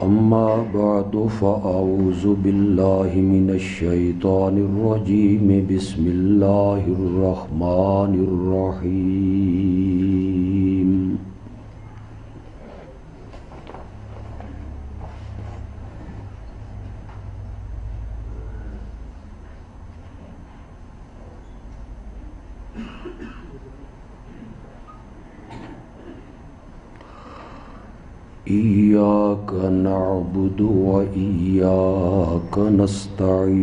أما بعد فأعوذ بالله من الشيطان الرجيم بسم الله الرحمن الرحيم إياك نعبد وإياك نستعين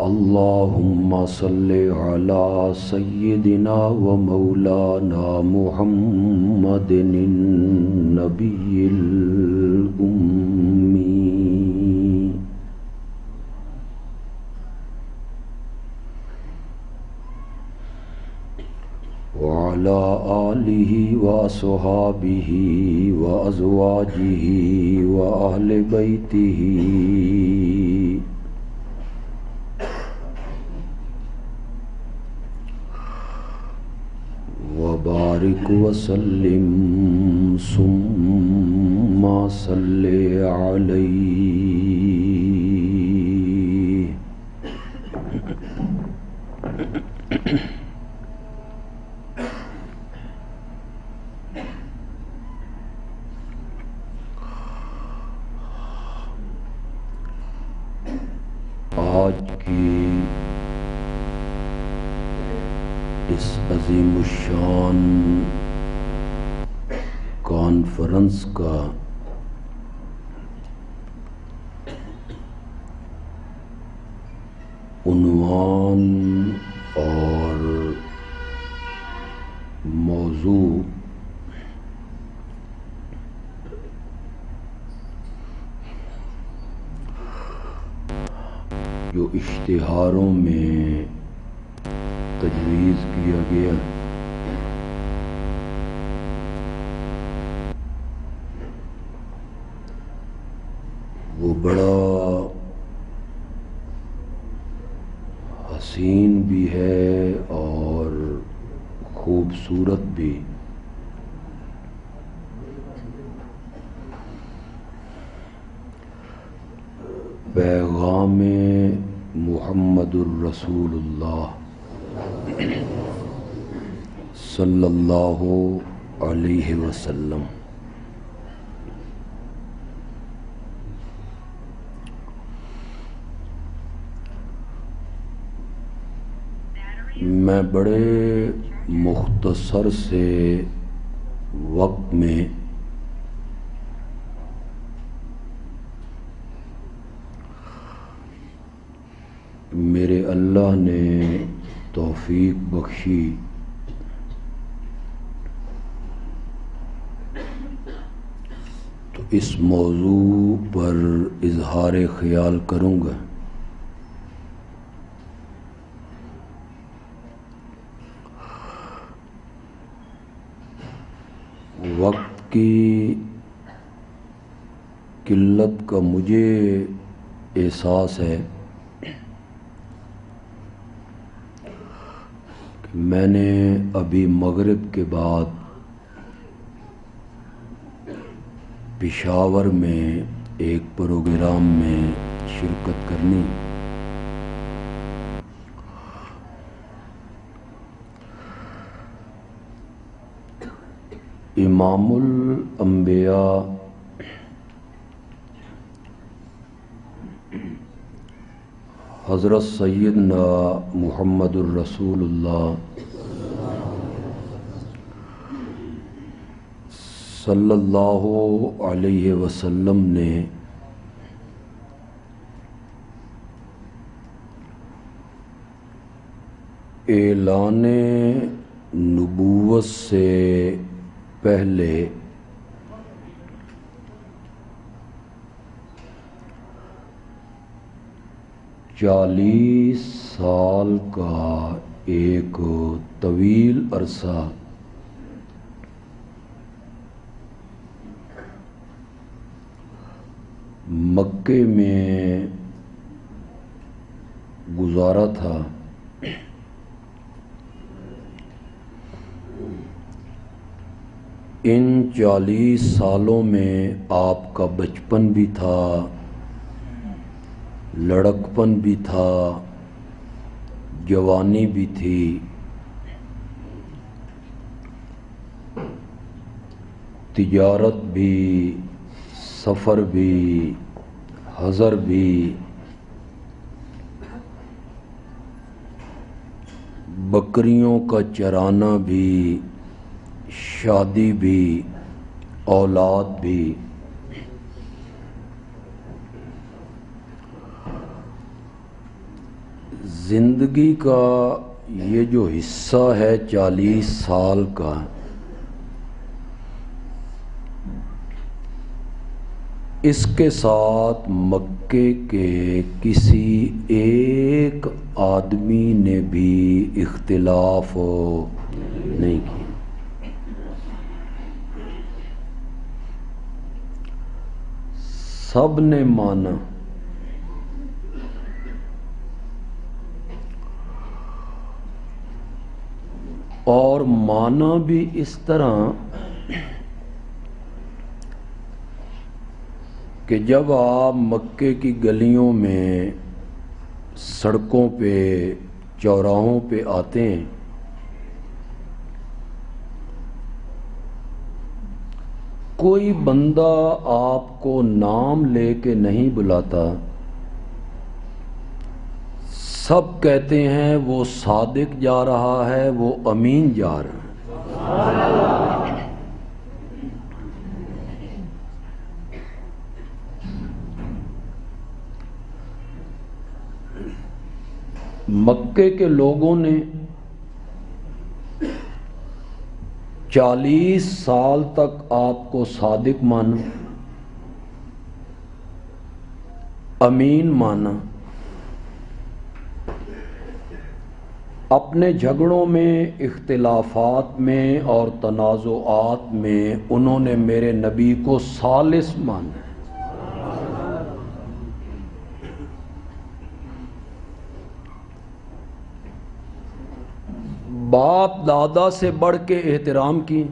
اللهم صل على سيدنا ومولانا محمد النبي الأمي وعلى آله وصحابه وأزواجه وأهل بيته وبارك وسلم ثم صل عليه آج کی اس عظیم الشان کانفرنس کا عنوان اور موضوع جو اشتہاروں میں تجویز کیا گیا وہ بڑا حسین بھی ہے اور خوبصورت بھی. پیغام محمد الرسول اللہ صلی اللہ علیہ وسلم. میں بڑے مختصر سے وقت میں میرے اللہ نے توفیق بخشی تو اس موضوع پر اظہار خیال کروں گا. وقت کی قلت کا مجھے احساس ہے کہ میں نے ابھی مغرب کے بعد پشاور میں ایک پروگرام میں شرکت کرنی. امام الانبیاء حضرت سیدنا محمد الرسول اللہ صلی اللہ علیہ وسلم نے اعلان نبوت سے پہلے چالیس سال کا ایک طویل عرصہ مکے میں گزارا تھا، ان 40 سالوں میں آپ کا بچپن بھی تھا، لڑکپن بھی تھا، جوانی بھی تھی، تجارت بھی، سفر بھی، حضر بھی، بکریوں کا چرانا بھی، شادی بھی، اولاد بھی۔ زندگی کا یہ جو حصہ ہے 40 سال کا، اس کے ساتھ مکے کے کسی ایک آدمی نے بھی اختلاف نہیں کیا۔ سب نے مانا، اور مانا بھی اس طرح کہ جب آپ مکے کی گلیوں میں، سڑکوں پہ، چوراہوں پہ آتے ہیں، کوئی بندہ آپ کو نام لے کے نہیں بلاتا، سب کہتے ہیں وہ صادق جا رہا ہے، وہ امین جا رہا ہے۔ مکے کے لوگوں نے 40 سال تک آپ کو صادق مانا، امین مانا۔ اپنے جھگڑوں میں، اختلافات میں اور تنازعات میں انہوں نے میرے نبی کو ثالث مانا۔ باپ دادا سے بڑھ کے احترام کی،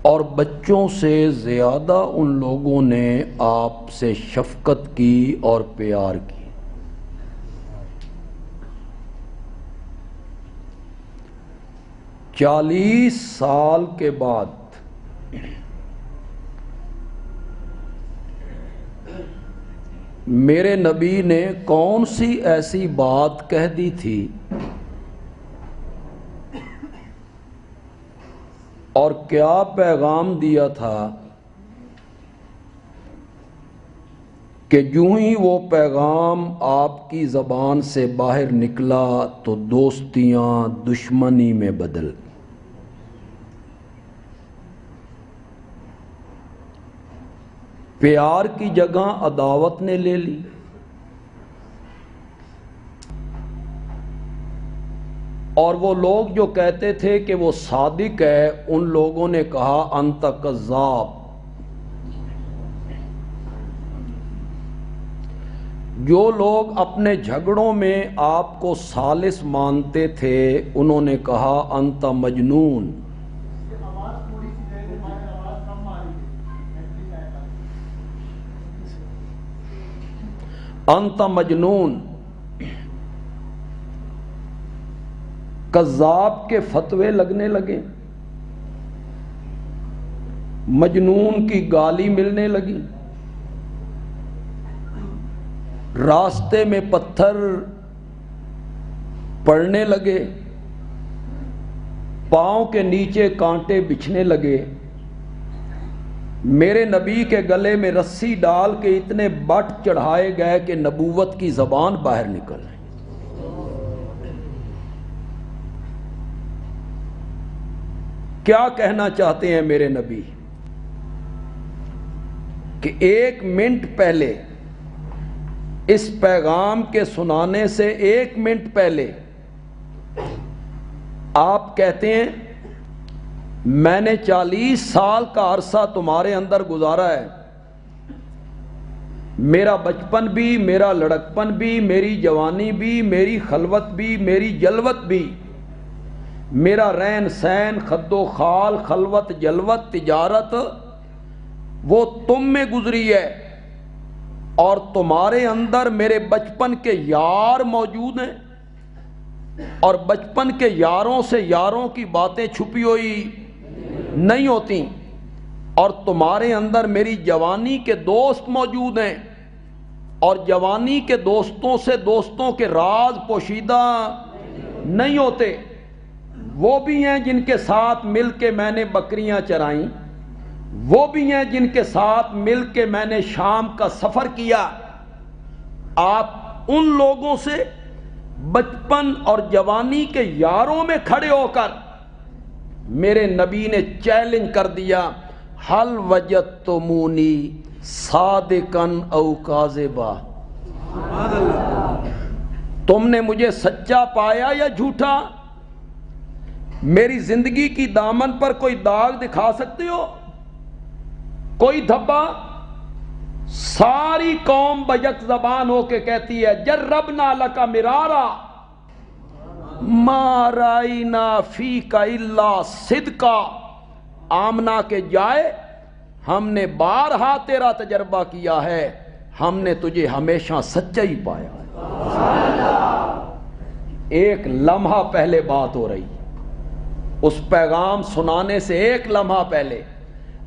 اور بچوں سے زیادہ ان لوگوں نے آپ سے شفقت کی اور پیار کی۔ چالیس سال کے بعد میرے نبی نے کون سی ایسی بات کہہ دی تھی اور کیا پیغام دیا تھا کہ یوں ہی وہ پیغام آپ کی زبان سے باہر نکلا تو دوستیاں دشمنی میں بدل گئیں۔ پیار کی جگہ عداوت نے لے لی، اور وہ لوگ جو کہتے تھے کہ وہ صادق ہے، ان لوگوں نے کہا انت کذاب۔ جو لوگ اپنے جھگڑوں میں آپ کو ثالث مانتے تھے، انہوں نے کہا انت مجنون۔ انت مجنون۔ کذاب کے فتوے لگنے لگے، مجنون کی گالی ملنے لگی، راستے میں پتھر پڑنے لگے، پاؤں کے نیچے کانٹے بچھنے لگے، میرے نبی کے گلے میں رسی ڈال کے اتنے بٹ چڑھائے گئے کہ نبوت کی زبان باہر نکل آئی۔ کیا کہنا چاہتے ہیں میرے نبی؟ کہ 1 منٹ پہلے، اس پیغام کے سنانے سے 1 منٹ پہلے آپ کہتے ہیں میں نے 40 سال کا عرصہ تمہارے اندر گزارا ہے، میرا بچپن بھی، میرا لڑکپن بھی، میری جوانی بھی، میری خلوت بھی، میری جلوت بھی، میرا رہن سہن، خد و خال، خلوت جلوت تجارت وہ تم میں گزری ہے، اور تمہارے اندر میرے بچپن کے یار موجود ہیں، اور بچپن کے یاروں سے یاروں کی باتیں چھپی ہوئی نہیں ہوتی، اور تمہارے اندر میری جوانی کے دوست موجود ہیں، اور جوانی کے دوستوں سے دوستوں کے راز پوشیدہ نہیں ہوتے۔ وہ بھی ہیں جن کے ساتھ مل کے میں نے بکریاں چرائیں، وہ بھی ہیں جن کے ساتھ مل کے میں نے شام کا سفر کیا۔ آپ ان لوگوں سے بچپن اور جوانی کے یاروں میں کھڑے ہو کر میرے نبی نے چیلنج کر دیا، حل وجدتمونی صادقاً او کاذبا، تم نے مجھے سچا پایا یا جھوٹا؟ میری زندگی کی دامن پر کوئی داغ دکھا سکتے ہو، کوئی دھبا؟ ساری قوم بیک زبان ہو کے کہتی ہے جربنا لک مرارا ما رائنا فیک الا صدقا، آمنہ کے جائے ہم نے بارہا تیرا تجربہ کیا ہے، ہم نے تجھے ہمیشہ سچا ہی پایا ہے۔ ایک لمحہ پہلے بات ہو رہی، اس پیغام سنانے سے ایک لمحہ پہلے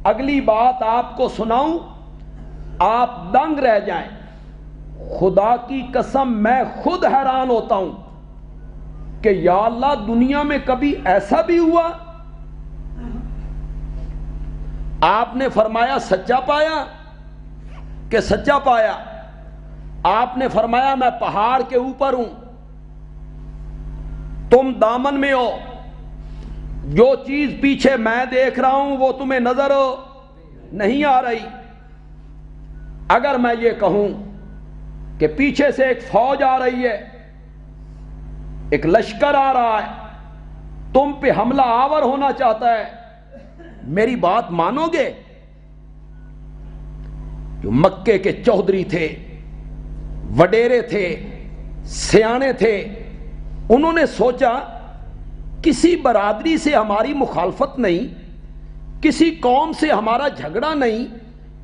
اگلی بات آپ کو سناؤں، آپ دنگ رہ جائیں۔ خدا کی قسم میں خود حیران ہوتا ہوں کہ یا اللہ، دنیا میں کبھی ایسا بھی ہوا؟ آپ نے فرمایا سچا پایا کہ سچا پایا؟ آپ نے فرمایا میں پہاڑ کے اوپر ہوں، تم دامن میں ہو، جو چیز پیچھے میں دیکھ رہا ہوں وہ تمہیں نظر نہیں آ رہی۔ اگر میں یہ کہوں کہ پیچھے سے ایک فوج آ رہی ہے، ایک لشکر آ رہا ہے، تم پہ حملہ آور ہونا چاہتا ہے، میری بات مانو گے؟ جو مکے کے چودھری تھے، وڈیرے تھے، سیانے تھے، انہوں نے سوچا کسی برادری سے ہماری مخالفت نہیں، کسی قوم سے ہمارا جھگڑا نہیں،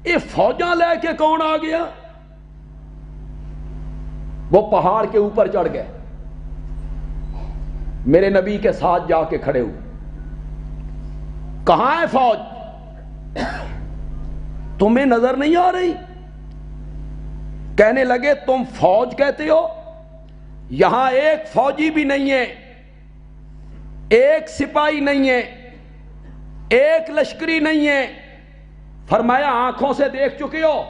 یہ فوجاں لے کے کون آ گیا؟ وہ پہاڑ کے اوپر چڑھ گئے، میرے نبی کے ساتھ جا کے کھڑے ہوئے، کہاں ہے فوج؟ تمہیں نظر نہیں آ رہی؟ کہنے لگے تم فوج کہتے ہو، یہاں ایک فوجی بھی نہیں ہے، ایک سپاہی نہیں ہے، ایک لشکری نہیں ہے۔ فرمایا آنکھوں سے دیکھ چکے ہو،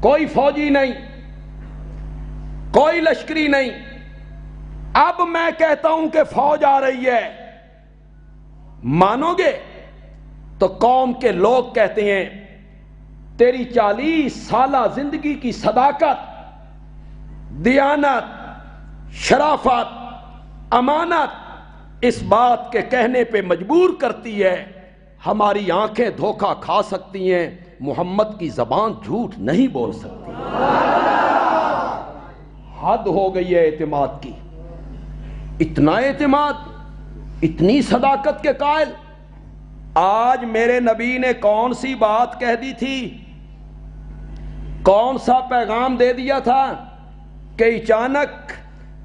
کوئی فوجی نہیں، کوئی لشکری نہیں، اب میں کہتا ہوں کہ فوج آ رہی ہے، مانو گے؟ تو قوم کے لوگ کہتے ہیں تیری 40 سالہ زندگی کی صداقت، دیانت، شرافت، امانت اس بات کے کہنے پہ مجبور کرتی ہے، ہماری آنکھیں دھوکہ کھا سکتی ہیں، محمد کی زبان جھوٹ نہیں بول سکتی۔ حد ہو گئی ہے اعتماد کی، اتنا اعتماد، اتنی صداقت کے قائل۔ آج میرے نبی نے کون سی بات کہہ دی تھی، کون سا پیغام دے دیا تھا کہ اچانک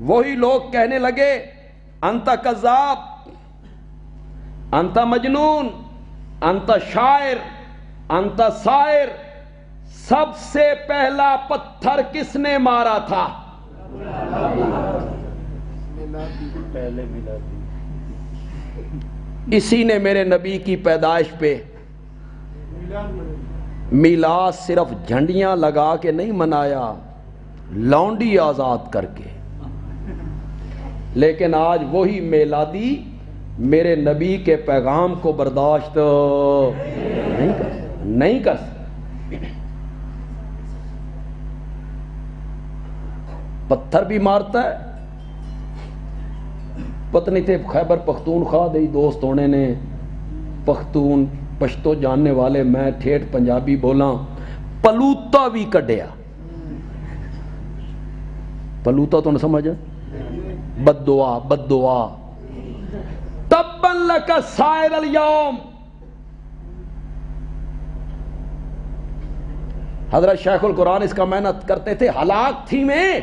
وہی لوگ کہنے لگے انت کذاب، انت مجنون، انت شاعر، انت ساحر۔ سب سے پہلا پتھر کس نے مارا تھا؟ اسی نے میرے نبی کی پیدائش پہ میلاد صرف جھنڈیاں لگا کے نہیں منایا، لونڈی آزاد کر کے۔ لیکن آج وہی میلادی میرے نبی کے پیغام کو برداشت نہیں کر سکتے۔ پتھر بھی مارتا ہے، پتہ نہیں تھے خیبر پختونخوا دے دوست ہونے نے پختون پشتو جاننے والے میں ٹھیٹھ پنجابی بولاں پلوتا بھی کڈیا. پلوتا تو نہ سمجھ بد دعا بد دعا. تبا لک سائر الیوم. حضرت شیخ القرآن اس کا محنت کرتے تھے. ہلاک تھی میں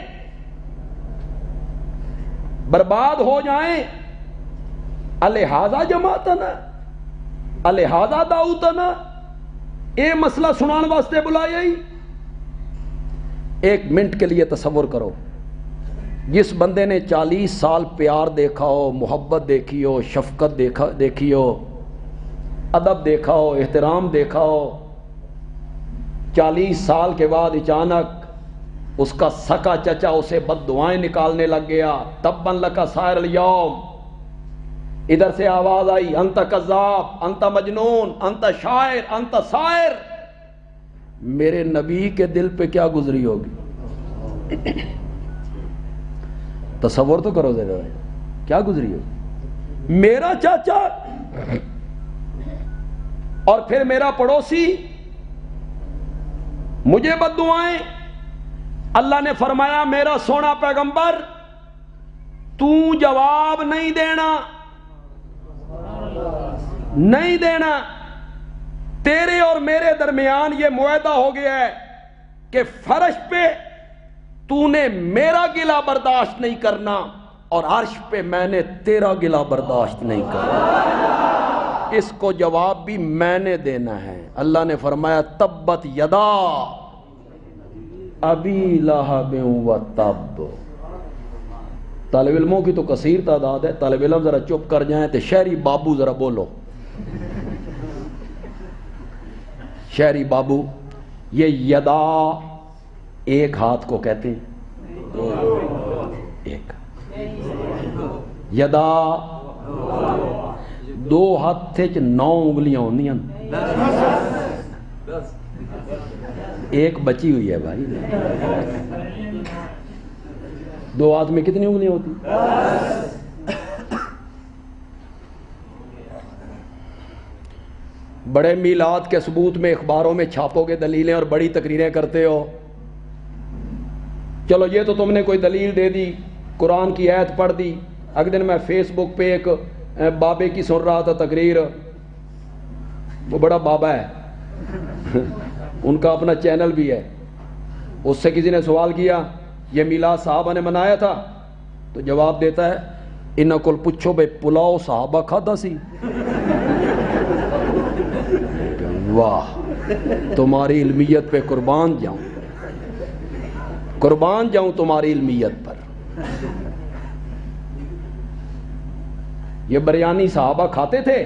برباد ہو جائیں الہذا جماعتنا الہذا دعوتنا. اے مسئلہ سنان واسطے بلایا ہی. ایک منٹ کے لیے تصور کرو, جس بندے نے 40 سال پیار دیکھا ہو, محبت دیکھی ہو, شفقت دیکھی ہو, ادب دیکھا ہو, احترام دیکھا ہو, 40 سال کے بعد اچانک اس کا سکا چچا اسے بد دعائیں نکالنے لگ گیا. تبا لک سائر الیوم. ادھر سے آواز آئی انت کذاب, انت مجنون, انت شاعر, انت سائر. میرے نبی کے دل پہ کیا گزری ہوگی؟ تصور تو کرو ذرا, کیا گزری ہوگی؟ میرا چاچا اور پھر میرا پڑوسی مجھے بد دعائیں. اللہ نے فرمایا میرا سونا پیغمبر تو جواب نہیں دینا, نہیں دینا. تیرے اور میرے درمیان یہ معاہدہ ہو گیا ہے کہ فرش پہ تو نے میرا گلہ برداشت نہیں کرنا اور عرش پہ میں نے تیرا گلہ برداشت نہیں کرنا. اس کو جواب بھی میں نے دینا ہے. اللہ نے فرمایا تبت یدا ابی لہب و تب. طالب علموں کی تو کثیر تعداد ہے, طالب علم ذرا چپ کر جائیں تو شہری بابو ذرا بولو. شہری بابو, یہ یدا ایک ہاتھ کو کہتے ہیں, ایک یدا دو ہاتھ 9 انگلیاں ہوندیاں, ایک بچی ہوئی ہے بھائی. 2 ہاتھ میں کتنی انگلیاں ہوتی؟ بڑے میلاد کے ثبوت میں اخباروں میں چھاپو گے دلیلیں اور بڑی تقریریں کرتے ہو. چلو یہ تو تم نے کوئی دلیل دے دی, قرآن کی آیت پڑھ دی. اگلے دن میں فیس بک پہ ایک بابے کی سن رہا تھا تقریر. وہ بڑا بابا ہے, ان کا اپنا چینل بھی ہے. اس سے کسی نے سوال کیا یہ میلاد صحابہ نے منایا تھا, تو جواب دیتا ہے انہاں کول پوچھو بے پلاؤ صحابہ کھادا سی. واہ, تمہاری علمیت پہ قربان جاؤں, قربان جاؤں تمہاری علمیت پر. یہ بریانی صحابہ کھاتے تھے,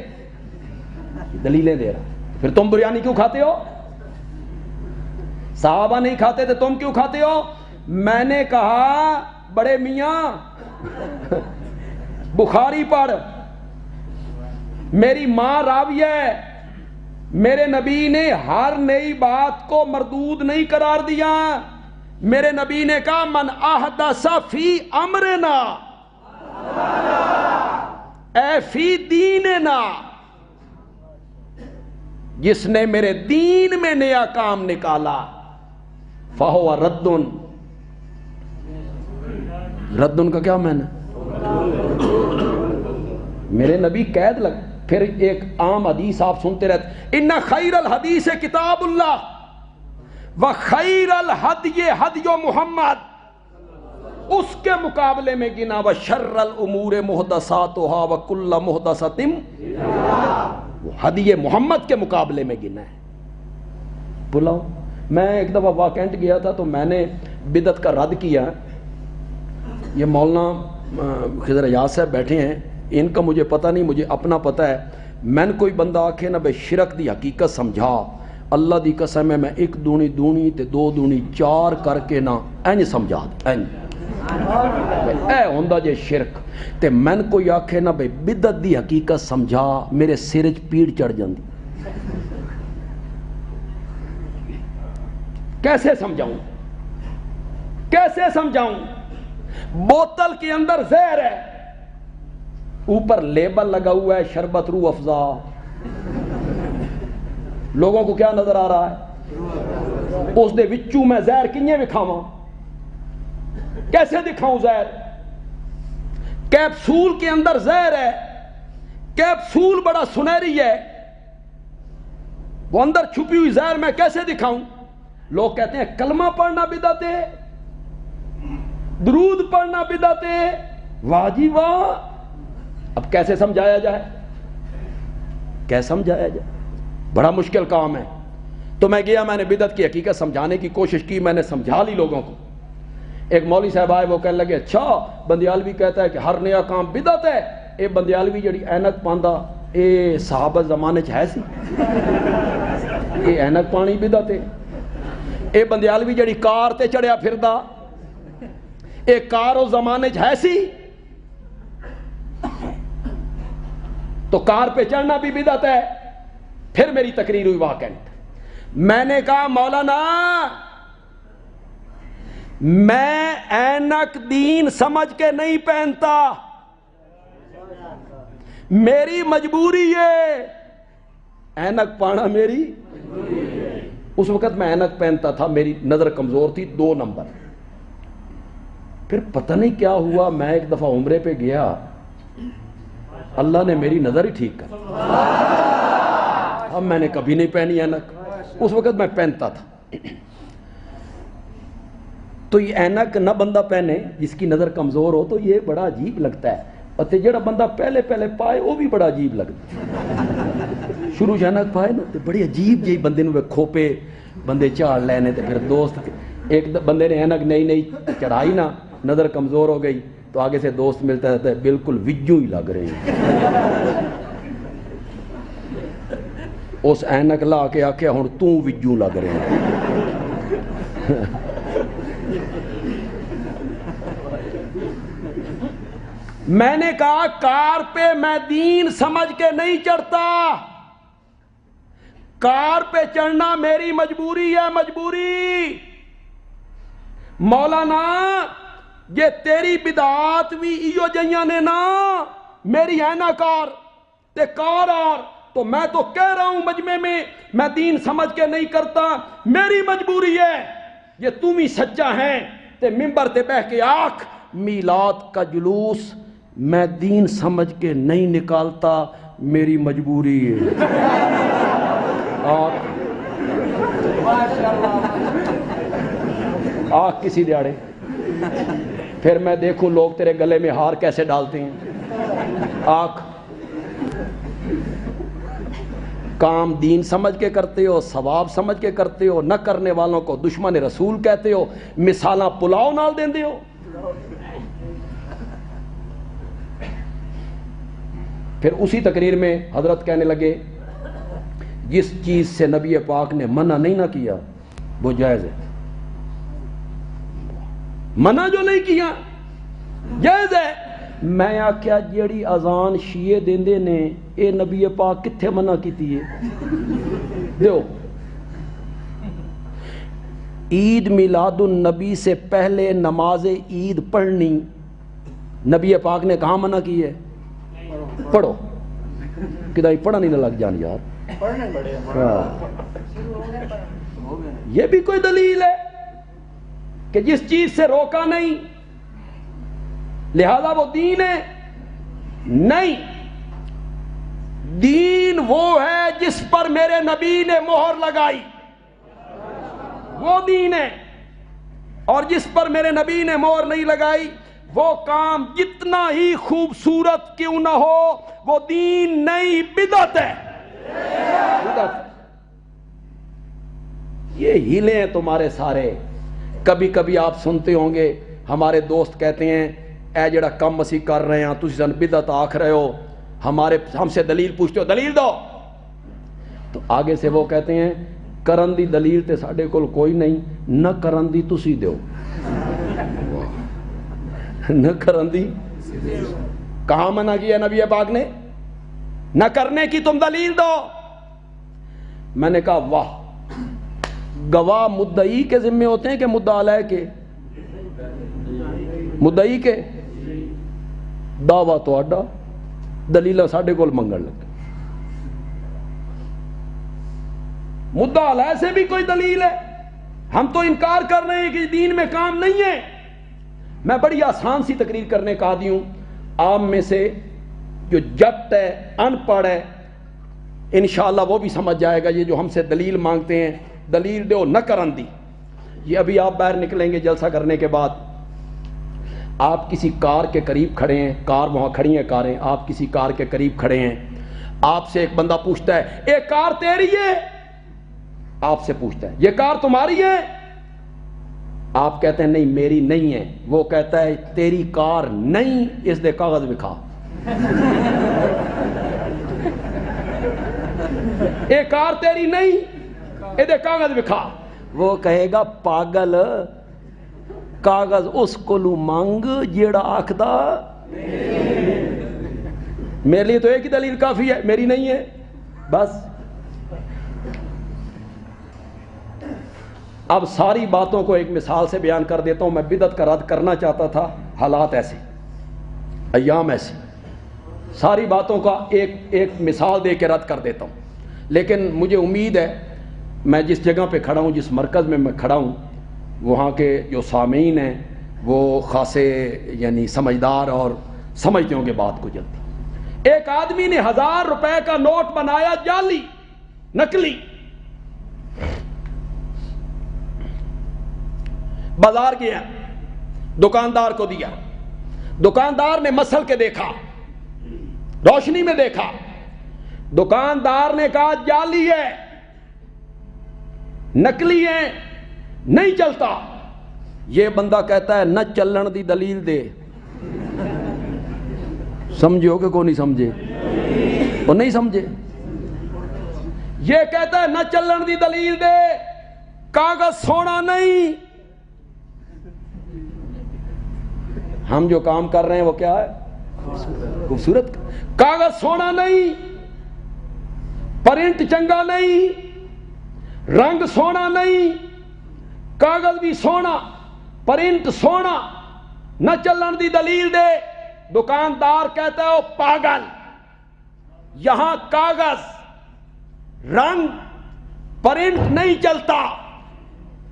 دلیلیں دے رہا. پھر تم بریانی کیوں کھاتے ہو؟ صحابہ نہیں کھاتے تھے, تم کیوں کھاتے ہو؟ میں نے کہا بڑے میاں بخاری پڑھ, میری ماں راویہ ہے, میرے نبی نے ہر نئی بات کو مردود نہیں قرار دیا. میرے نبی نے کہا من احدث فی امرنا اے فی دیننا, جس نے میرے دین میں نیا کام نکالا فہو ردن. ردن کا کیا معنی؟ میرے نبی قید لگ. پھر ایک عام حدیث آپ سنتے رہتے, ان خیر الحدیث کتاب اللہ و خیر الہدی ہدی محمد. اس کے مقابلے میں گنا و شر الامور محدثاتھا و کل محدثۃ, ہدی محمد کے مقابلے میں گنا ہے. بلاؤ, میں ایک دفعہ واکنٹ گیا تھا تو میں نے بدعت کا رد کیا. یہ مولانا خضر ایاز صاحب بیٹھے ہیں, ان کا مجھے پتہ نہیں, مجھے اپنا پتہ ہے. میں نے کوئی بندہ آکھے نہ بے شرک دی حقیقت سمجھا, اللہ دی قسم ہے میں 1 دونی 2 تے 2 دونی 4 کر کے نہ اینج سمجھا دی اے ہوندا جے شرک. تے میں نے کوئی آکھے نہ بے بدعت دی حقیقت سمجھا, میرے سر وچ پیڑ چڑھ جاندی. کیسے سمجھاؤں, کیسے سمجھاؤں؟ بوتل کے اندر زہر ہے, اوپر لیبل لگا ہوا ہے شربت روح افزا. لوگوں کو کیا نظر آ رہا ہے؟ اس دے وچوں میں زہر کنیے وکھاواں، کیسے دکھاؤں زہر؟ کیپسول کے اندر زہر ہے، کیپسول بڑا سنہری ہے، وہ اندر چھپی ہوئی زہر میں کیسے دکھاؤں؟ لوگ کہتے ہیں کلمہ پڑھنا بدعت ہے، درود پڑھنا بدعت ہے، واہ جی واہ۔ اب کیسے سمجھایا جائے؟ کیسے سمجھایا جائے؟ بڑا مشکل کام ہے۔ تو میں گیا، میں نے بدعت کی حقیقت سمجھانے کی کوشش کی، میں نے سمجھا لی لوگوں کو۔ ایک مولوی صاحب آئے، وہ کہنے لگے اچھا بندیالوی کہتا ہے کہ ہر نیا کام بدعت ہے، اے بندیالوی جڑی اینک پاندا اے صحابہ زمانے چ ہے سی، اے اینک پانی بدعت ہے۔ اے بندیالوی جڑی کار تے چڑھیا پھردا اے کار او زمانے چ ہے سی، تو کار پہ چڑھنا بھی بدعت ہے۔ پھر میری تقریر ہوئی واقعی، میں نے کہا مولانا میں اینک دین سمجھ کے نہیں پہنتا، میری مجبوری ہے، اینک پانا میری۔ اس وقت میں اینک پہنتا تھا، میری نظر کمزور تھی 2 نمبر۔ پھر پتہ نہیں کیا ہوا، میں ایک دفعہ عمرے پہ گیا، اللہ نے میری نظر ہی ٹھیک کر۔ اب میں نے کبھی نہیں پہنی اینک، اس وقت میں پہنتا تھا۔ تو یہ اینک نہ بندہ پہنے جس کی نظر کمزور ہو تو یہ بڑا عجیب لگتا ہے، اور جڑا بندہ پہلے پائے وہ بھی بڑا عجیب لگتا ہے۔ شروع اینک پائے نا تو بڑی عجیب جی بندے نو کھوپے بندے چاڑ لینے، تے پھر دوست ایک بندے نے اینک نئی چڑھائی نا، نظر کمزور ہو گئی تو آگے سے دوست ملتا ہے بالکل وجوں ہی لگ رہی ہے۔ اس اینک لا کے آکھیا ہن تو وجوں لگ رہے ہیں۔ میں نے کہا کار پہ میں دین سمجھ کے نہیں چڑھتا، کار پہ چڑھنا میری مجبوری ہے، مجبوری۔ مولانا یہ تیری بدعات بھی ایو جیاں نے نا، میری ہے نا کار تے کار آر، تو میں تو کہہ رہا ہوں مجمع میں دین سمجھ کے نہیں کرتا، میری مجبوری ہے۔ یہ تم ہی سچا ہیں تے ممبر تے بیٹھ کے آکھ میلاد کا جلوس میں دین سمجھ کے نہیں نکالتا، میری مجبوری ہے۔ آکھ کسی دیاڑے، پھر میں دیکھوں لوگ تیرے گلے میں ہار کیسے ڈالتے ہیں۔ آکھ کام دین سمجھ کے کرتے ہو، ثواب سمجھ کے کرتے ہو، نہ کرنے والوں کو دشمن رسول کہتے ہو، مثالاں پلاؤ نال دیندے ہو۔ پھر اسی تقریر میں حضرت کہنے لگے جس چیز سے نبی پاک نے منع نہیں نہ کیا وہ جائز ہے، منع جو نہیں کیا جائز ہے۔ میں آکھیا جیڑی اذان شیعہ دیندے نے اے نبی پاک کتھے منع کیتی ہے؟ دیو عید میلاد النبی سے پہلے نماز عید پڑھنی نبی پاک نے کہاں منع کی ہے؟ پڑھو کدائی پڑھا نہیں نہ لگ جان یار، یہ بھی کوئی دلیل ہے کہ جس چیز سے روکا نہیں لہذا وہ دین ہے؟ نہیں، دین وہ ہے جس پر میرے نبی نے مہر لگائی، وہ دین ہے، اور جس پر میرے نبی نے مہر نہیں لگائی وہ کام جتنا ہی خوبصورت کیوں نہ ہو وہ دین نہیں، بدعت ہے۔ یہ ہیلے ہیں تمہارے سارے۔ کبھی کبھی آپ سنتے ہوں گے ہمارے دوست کہتے ہیں اے جڑا کم اسی کر رہے ہیں تسی سن بدعت آکھ رہے ہو، ہم سے دلیل پوچھتے ہو، دلیل دو، تو آگے سے وہ کہتے ہیں کرن دی دلیل تے ساڈے کول کوئی نہیں، نہ کرن دی تسی دیو، نہ کرن دی۔ کہاں منع کیا نبی پاک نے؟ نہ کرنے کی تم دلیل دو۔ میں نے کہا واہ، گواہ مدعی کے ذمے ہوتے ہیں کہ مدعا علیہ کے؟ مدعی کے دعویٰ تو اڈا، دلیل ساڈے کول منگن لگے۔ مدعا علیہ سے بھی کوئی دلیل ہے؟ ہم تو انکار کر رہے ہیں کہ دین میں کام نہیں ہے۔ میں بڑی آسان سی تقریر کرنے کا عادی ہوں، آپ میں سے جو جٹ ہے، ان پڑھ ہے، انشاءاللہ وہ بھی سمجھ جائے گا۔ یہ جو ہم سے دلیل مانگتے ہیں، دلیل دو نہ کرن دی، یہ ابھی آپ باہر نکلیں گے جلسہ کرنے کے بعد، آپ کسی کار کے قریب کھڑے ہیں، کار وہاں کھڑی ہیں کاریں، آپ کسی کار کے قریب کھڑے ہیں، آپ سے ایک بندہ پوچھتا ہے یہ کار تیری ہے؟ آپ سے پوچھتا ہے یہ کار تمہاری ہے؟ آپ کہتے ہیں نہیں میری نہیں ہے۔ وہ کہتا ہے تیری کار نہیں، اس دے کاغذ دکھا۔ اے کار تیری نہیں، اے دے کاغذ دکھا۔ وہ کہے گا پاگل، کاغذ اس کولو مانگ جیڑا آکھدا میرے لیے تو ایک ہی دلیل کافی ہے، میری نہیں ہے بس۔ اب ساری باتوں کو ایک مثال سے بیان کر دیتا ہوں۔ میں بدعت کا رد کرنا چاہتا تھا، حالات ایسے، ایام ایسے، ساری باتوں کا ایک مثال دے کے رد کر دیتا ہوں۔ لیکن مجھے امید ہے میں جس جگہ پہ کھڑا ہوں، جس مرکز میں کھڑا ہوں، وہاں کے جو سامعین ہیں وہ خاصے یعنی سمجھدار اور سمجھتے ہوں گے بات کو جلدی۔ ایک آدمی نے 1000 روپے کا نوٹ بنایا، جعلی، نکلی، بازار گیا، دکاندار کو دیا، دکاندار نے مسل کے دیکھا، روشنی میں دیکھا، دکاندار نے کہا جعلی ہے، نکلی ہے، نہیں چلتا۔ یہ بندہ کہتا ہے نہ چلن دی دلیل دے۔ سمجھو کہ کو نہیں سمجھے؟ وہ نہیں سمجھے۔ یہ کہتا ہے نہ چلن دی دلیل دے، کاغذ سونا نہیں۔ ہم جو کام کر رہے ہیں وہ کیا ہے؟ خوبصورت۔ کاغذ سونا نہیں، پرنٹ چنگا نہیں، رنگ سونا نہیں، کاغذ بھی سونا، پرنٹ سونا، نہ چلن دی دلیل دے۔ دکاندار کہتا ہے او پاگل، یہاں کاغذ، رنگ، پرنٹ نہیں چلتا،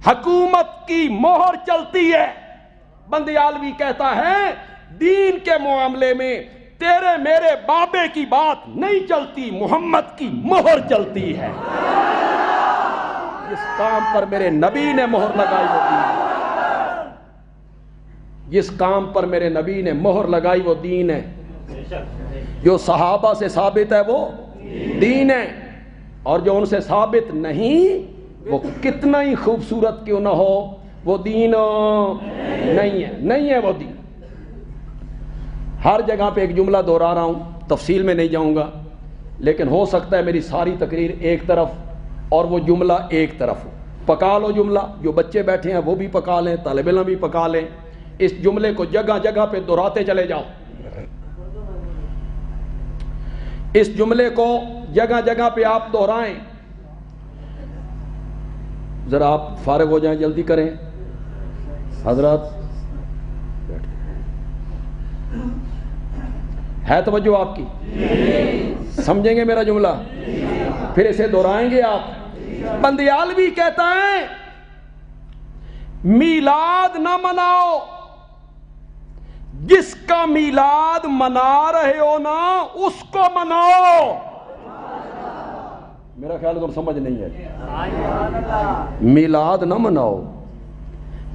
حکومت کی مہر چلتی ہے۔ بندیالوی کہتا ہے دین کے معاملے میں تیرے میرے بابے کی بات نہیں چلتی، محمد کی مہر چلتی ہے۔ جس کام پر میرے نبی نے مہر لگائی وہ دین ہے، جس کام پر میرے نبی نے مہر لگائی وہ دین ہے، جو صحابہ سے ثابت ہے وہ دین ہے، اور جو ان سے ثابت نہیں وہ کتنا ہی خوبصورت کیوں نہ ہو وہ دین نہیں ہے، نہیں ہے وہ دین۔ ہر جگہ پہ ایک جملہ دہرا رہا ہوں، تفصیل میں نہیں جاؤں گا، لیکن ہو سکتا ہے میری ساری تقریر ایک طرف اور وہ جملہ ایک طرف ہو۔ پکا لو جملہ، جو بچے بیٹھے ہیں وہ بھی پکا لیں، طالب علم بھی پکا لیں، اس جملے کو جگہ جگہ پہ دہراتے چلے جاؤ، اس جملے کو جگہ جگہ پہ آپ دہرائیں۔ ذرا آپ فارغ ہو جائیں، جلدی کریں حضرات، ہے توجہ آپ کی؟ سمجھیں گے میرا جملہ؟ پھر اسے دہرائیں گے آپ۔ بندیالوی کہتا ہے میلاد نہ مناؤ، جس کا میلاد منا رہے ہو نا اس کو مناؤ۔ میرا خیال تم سمجھ نہیں ہے۔ میلاد نہ مناؤ،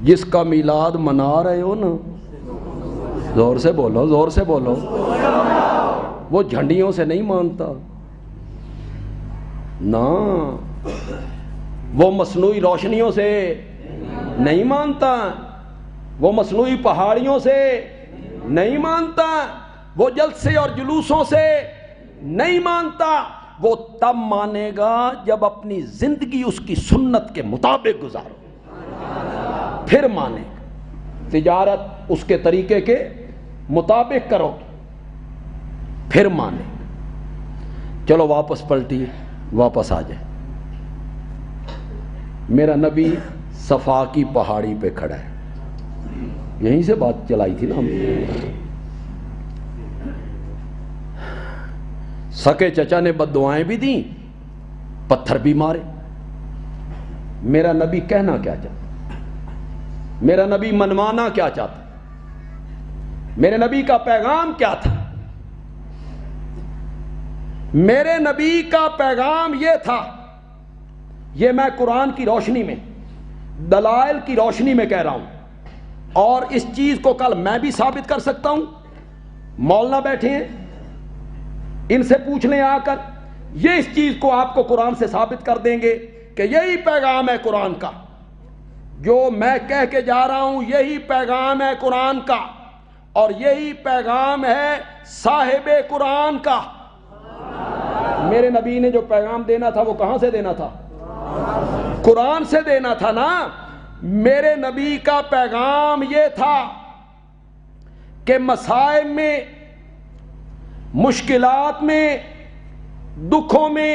جس کا میلاد منا رہے ہو نا، زور سے بولو، زور سے بولو، وہ جھنڈیوں سے نہیں مانتا نا، وہ مصنوعی روشنیوں سے نہیں مانتا، وہ مصنوعی پہاڑیوں سے نہیں مانتا، وہ جلسے اور جلوسوں سے نہیں مانتا۔ وہ تب مانے گا جب اپنی زندگی اس کی سنت کے مطابق گزارو، پھر مانے گا۔ تجارت اس کے طریقے کے مطابق کرو پھر مانے گا۔ چلو واپس پلٹی، واپس آ جائے۔ میرا نبی صفا کی پہاڑی پہ کھڑا ہے، یہیں سے بات چلائی تھی نا ہم۔ سکے چچا نے بد دعائیں بھی دیں، پتھر بھی مارے، میرا نبی کہنا کیا چاہتا، میرا نبی منوانا کیا چاہتا، میرے نبی کا پیغام کیا تھا؟ میرے نبی کا پیغام یہ تھا، یہ میں قرآن کی روشنی میں، دلائل کی روشنی میں کہہ رہا ہوں، اور اس چیز کو کل میں بھی ثابت کر سکتا ہوں۔ مولانا بیٹھے ہیں، ان سے پوچھ لیں آ کر، یہ اس چیز کو آپ کو قرآن سے ثابت کر دیں گے کہ یہی پیغام ہے قرآن کا، جو میں کہہ کے جا رہا ہوں یہی پیغام ہے قرآن کا، اور یہی پیغام ہے صاحب قرآن کا۔ میرے نبی نے جو پیغام دینا تھا وہ کہاں سے دینا تھا؟ قرآن سے دینا تھا نا۔ میرے نبی کا پیغام یہ تھا کہ مصائب میں، مشکلات میں، دکھوں میں،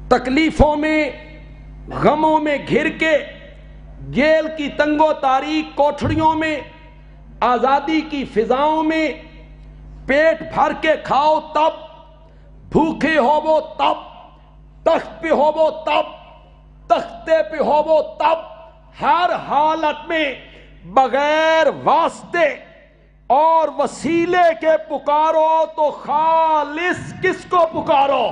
تکلیفوں میں، غموں میں گھر کے، جیل کی تنگ و تاریک کوٹھڑیوں میں، آزادی کی فضاؤں میں، پیٹ بھر کے کھاؤ تب، بھوکے ہو وہ تب، تخت پہ ہو وہ تب، تختے پہ ہو وہ تب، ہر حالت میں بغیر واسطے اور وسیلے کے پکارو تو خالص کس کو پکارو؟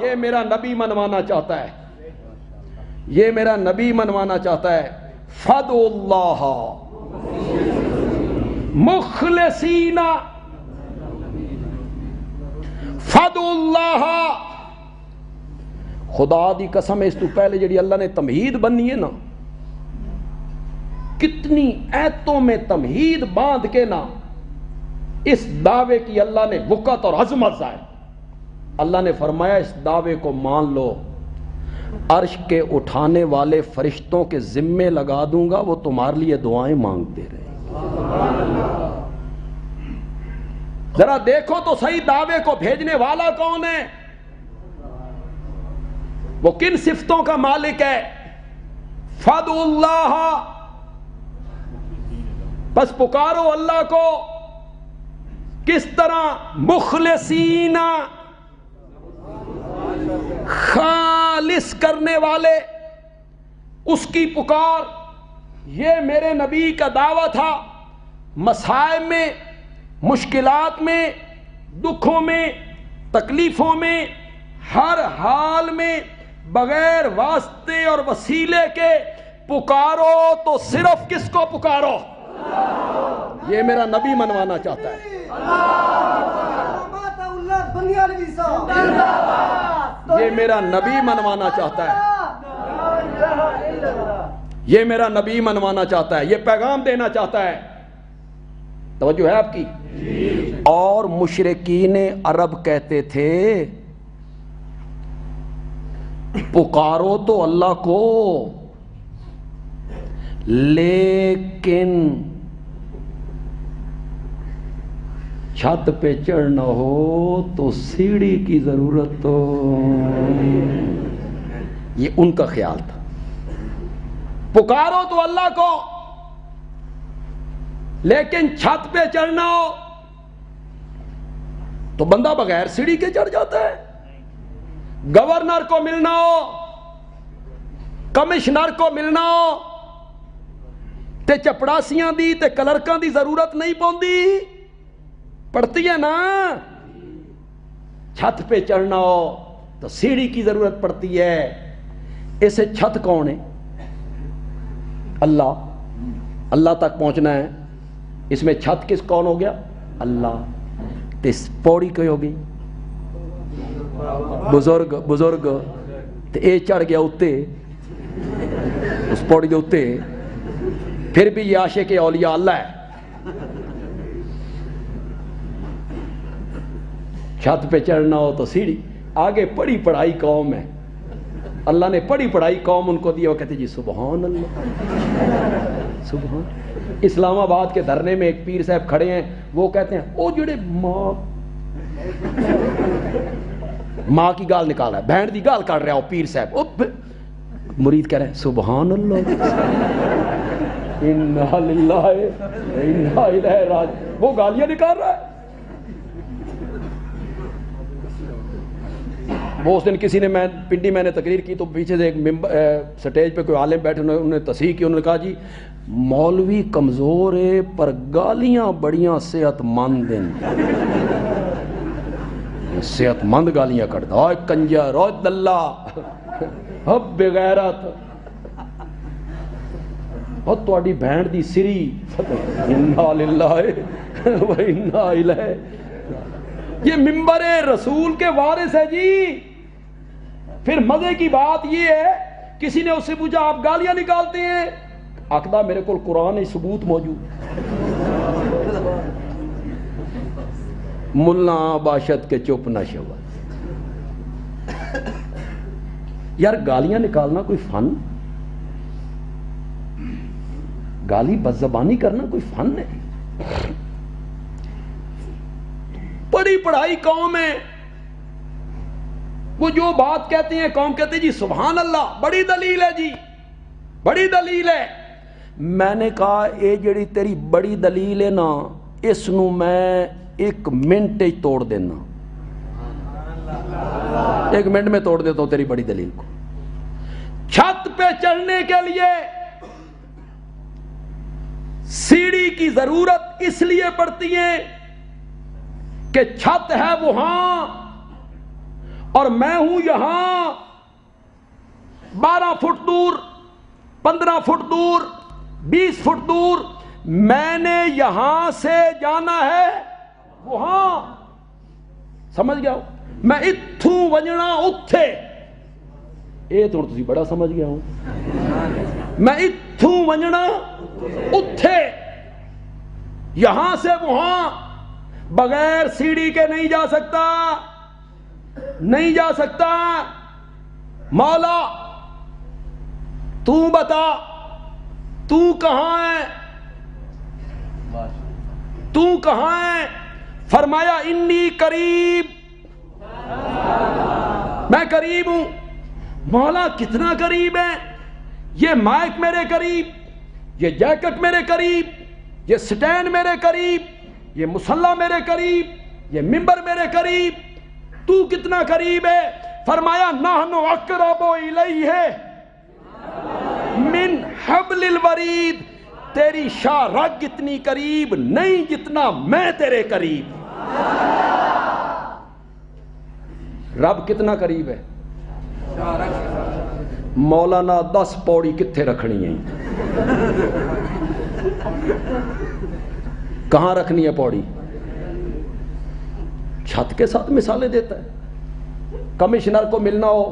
یہ میرا نبی منوانا چاہتا ہے، یہ میرا نبی منوانا چاہتا ہے۔ فَادْعُوا اللَّهَ مخلصین، فَادْعُوا اللَّهَ۔ خدا دی قسم، اس تو پہلے جڑی اللہ نے تمہید بنی ہے نا، کتنی ایتوں میں تمہید باندھ کے نا اس دعوے کی اللہ نے وقت اور عظمت ظاہر۔ اللہ نے فرمایا اس دعوے کو مان لو، عرش کے اٹھانے والے فرشتوں کے ذمے لگا دوں گا، وہ تمہارے لیے دعائیں مانگتے رہیں۔ ذرا دیکھو تو صحیح دعوے کو بھیجنے والا کون ہے، وہ کن صفتوں کا مالک ہے؟ فَادْعُوا اللَّهَ، بس پکارو اللہ کو۔ کس طرح؟ مخلصین، خالص کرنے والے، اس کی پکار۔ یہ میرے نبی کا دعویٰ تھا، مصائب میں، مشکلات میں، دکھوں میں، تکلیفوں میں، ہر حال میں بغیر واسطے اور وسیلے کے پکارو تو صرف کس کو پکارو؟ یہ میرا نبی منوانا چاہتا ہے۔ یہ میرا نبی منوانا چاہتا ہے، یہ میرا نبی منوانا چاہتا ہے، یہ پیغام دینا چاہتا ہے۔ توجہ ہے آپ کی؟ اور مشرکین عرب کہتے تھے پکارو تو اللہ کو، لیکن چھت پہ چڑھنا ہو تو سیڑھی کی ضرورت ہو۔ یہ ان کا خیال تھا، پکارو تو اللہ کو لیکن چھت پہ چڑھنا ہو تو بندہ بغیر سیڑھی کے چڑھ جاتا ہے۔ گورنر کو ملنا ہو، کمشنر کو ملنا ہو تے چپڑاسیاں دی تے کلرکاں دی ضرورت نہیں پوندی، پڑتی ہے نا۔ چھت پہ چڑھنا ہو تو سیڑھی کی ضرورت پڑتی ہے۔ اسے چھت کون ہے؟ اللہ، اللہ تک پہنچنا ہے۔ اس میں چھت کس کون ہو گیا؟ اللہ۔ تے پوڑی کوئی ہو گئی؟ بزرگ، بزرگ تے اے چڑھ گیا اتے اس پوڑی دے اتے، پھر بھی یہ عاشق اولیاء اللہ ہے۔ چھت پہ چڑھنا ہو تو سیڑھی۔ آگے پڑھی پڑھائی قوم ہے، اللہ نے پڑھی پڑھائی قوم ان کو دیا، وہ کہتے جی سبحان اللہ سبحان۔ اسلام آباد کے دھرنے میں ایک پیر صاحب کھڑے ہیں، وہ کہتے ہیں او جڑے ماں کی گال نکال رہا ہے، بہن دی گال کر رہا ہے وہ پیر صاحب، مرید کہہ رہے ہیں سبحان اللہ انا للہ انا الیہ راجعون، وہ گالیاں نکال رہا ہے۔ وہ اس دن کسی نے پنڈی میں نے تقریر کی تو پیچھے سے ایک سٹیج پہ کوئی عالم بیٹھے انہوں نے تصحیح کی. انہوں نے کہا جی مولوی کمزور ہے پر گالیاں بڑیاں صحت مند ہیں. صحت مند گالیاں کرتا اوے کنجر اوے دلہ اب بغیرت اور تواڈی بہن دی سری انا للہ و انا الیہ. یہ ممبر رسول کے وارث ہے جی. پھر مزے کی بات یہ ہے کسی نے اس سے پوچھا آپ گالیاں نکالتے ہیں؟ آخدا میرے کو قرآن ثبوت موجود. ملا باشد کے چپ نہ شوا. یار گالیاں نکالنا کوئی فن؟ گالی بدزبانی کرنا کوئی فن ہے؟ بڑی پڑھائی قوم ہے وہ جو بات کہتے ہیں قوم کہتے ہیں جی سبحان اللہ بڑی دلیل ہے جی بڑی دلیل ہے. میں نے کہا اے جڑی تیری بڑی دلیل ہے نا اس نو میں 1 منٹ توڑ دینا. 1 منٹ میں توڑ دیتا ہوں تیری بڑی دلیل کو. چھت پہ چڑھنے کے لیے سیڑھی کی ضرورت اس لیے پڑتی ہے کہ چھت ہے وہاں اور میں ہوں یہاں. 12 فٹ دور 15 فٹ دور 20 فٹ دور میں نے یہاں سے جانا ہے وہاں. سمجھ گیا ہو میں اتھوں وجنا اتھے. اے تو تسی بڑا سمجھ گیا ہوں. میں اتھوں وجنا اتھے یہاں سے وہاں بغیر سیڑھی کے نہیں جا سکتا نہیں جا سکتا. مولا تو بتا تو کہاں ہے تو کہاں ہے؟ فرمایا انی قریب میں قریب ہوں. مولا کتنا قریب ہے؟ یہ مائک میرے قریب یہ جیکٹ میرے قریب یہ سٹینڈ میرے قریب یہ مصلی میرے قریب یہ ممبر میرے قریب. تو کتنا قریب ہے؟ فرمایا نحن اقرب الیہ من حبل الورید. تیری شاہ رگ اتنی قریب نہیں جتنا میں تیرے قریب. رب کتنا قریب ہے؟ مولانا 10 پوڑی کتنے رکھنی ہے؟ کہاں رکھنی ہے پوڑی؟ چھت کے ساتھ مثالیں دیتا ہے. کمشنر کو ملنا ہو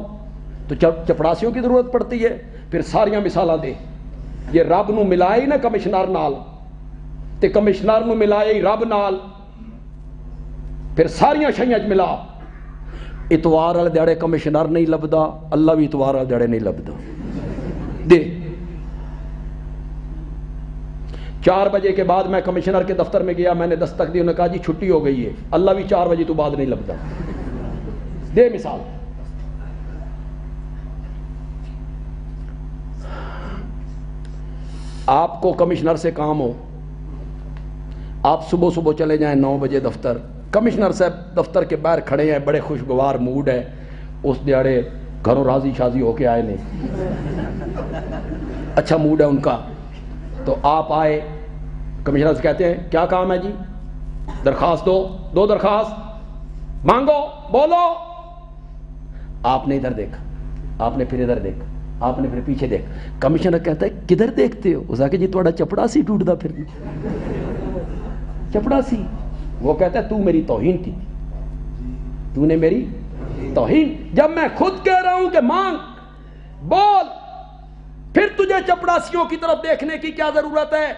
تو چپڑاسیوں کی ضرورت پڑتی ہے. پھر ساریاں مثالیں دے. یہ رب نو ملائے نا کمشنر نال تے کمشنر نو ملائے رب نال پھر ساریاں شیاں ملا. اتوار والے دیہڑے کمشنر نہیں لبدا اللہ بھی اتوار والے دیہڑے نہیں لبدا. دے 4 بجے کے بعد میں کمشنر کے دفتر میں گیا میں نے دستک دی انہوں نے کہا جی چھٹی ہو گئی ہے. اللہ بھی 4 بجے تو بعد نہیں لبدا. دے مثال. آپ کو کمشنر سے کام ہو آپ صبح چلے جائیں 9 بجے دفتر. کمشنر صاحب دفتر کے باہر کھڑے ہیں بڑے خوشگوار موڈ ہے. اس دیہڑے گھروں راضی شازی ہو کے آئے نے اچھا موڈ ہے ان کا. تو آپ آئے کمشنر سے کہتے ہیں کیا کام ہے جی؟ درخواست دو درخواست مانگو بولو. آپ نے ادھر دیکھا آپ نے پھر ادھر دیکھا آپ نے پھر پیچھے دیکھا. کمشنر کہتا ہے کدھر دیکھتے ہو؟ اس آ کے جی تھوڑا چپڑا سی ٹوٹتا پھر چپڑا سی. وہ کہتا ہے تو میری توہین کی تو نے میری توہین. جب میں خود کہہ رہا ہوں کہ مانگ بول پھر تجھے چپڑاسیوں کی طرف دیکھنے کی کیا ضرورت ہے؟